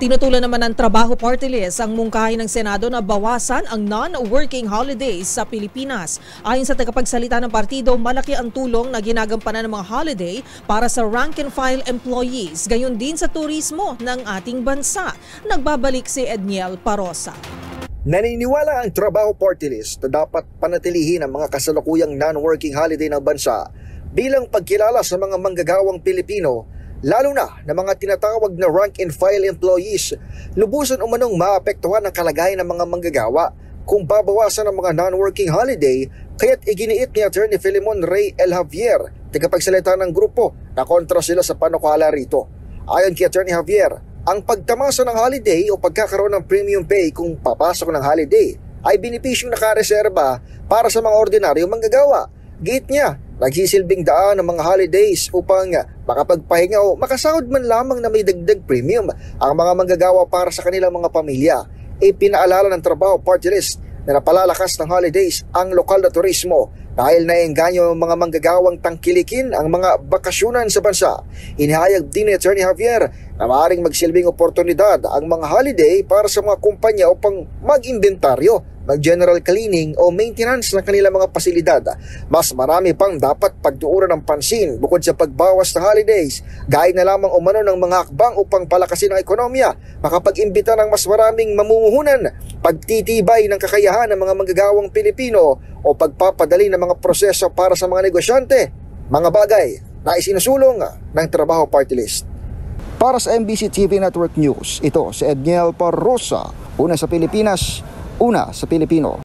Tinutulan naman ng Trabaho Party List ang mungkahi ng Senado na bawasan ang non-working holidays sa Pilipinas. Ayon sa tagapagsalita ng partido, malaki ang tulong na ginagampanan ng mga holiday para sa rank-and-file employees, gayon din sa turismo ng ating bansa. Nagbabalik si Edniel Parosa. Naniniwala ang Trabaho Party List na dapat panatilihin ang mga kasalukuyang non-working holiday ng bansa bilang pagkilala sa mga manggagawang Pilipino, lalo na ng mga tinatawag na rank-and-file employees. Lubusan umanong maapektuhan ang kalagayan ng mga manggagawa kung babawasan ang mga non-working holiday, kaya't iginiit ni Attorney Filemon Rey El Javier, tagapagsalita ng grupo, na kontra sila sa panukala rito. Ayon kay Attorney Javier, ang pagtamasa ng holiday o pagkakaroon ng premium pay kung papasok ng holiday ay binipisyong nakareserba para sa mga ordinaryong manggagawa. Gate niya, nagsisilbing daan ng mga holidays upang makapagpahinga o makasahod man lamang na may dagdag premium ang mga manggagawa para sa kanilang mga pamilya. Pinaalala ng Trabaho Party List na napalalakas ng holidays ang lokal na turismo dahil naengganyo ang mga manggagawang tangkilikin ang mga bakasyunan sa bansa. Inihayag din ni Attorney Javier na maaaring magsilbing oportunidad ang mga holiday para sa mga kumpanya upang mag-inventaryo, mag-general cleaning o maintenance ng kanilang mga pasilidad. Mas marami pang dapat pagtuunan ng pansin bukod sa pagbawas ng holidays, gaya na lamang umano ng mga hakbang upang palakasin ang ekonomiya, makapag-imbita ng mas maraming mamumuhunan, pagtitibay ng kakayahan ng mga manggagawang Pilipino o pagpapadali ng mga proseso para sa mga negosyante, mga bagay na isinusulong ng Trabaho Party List. Para sa MBC TV Network News, ito si Edniel Parosa, una sa Pilipinas, una sa Pilipino.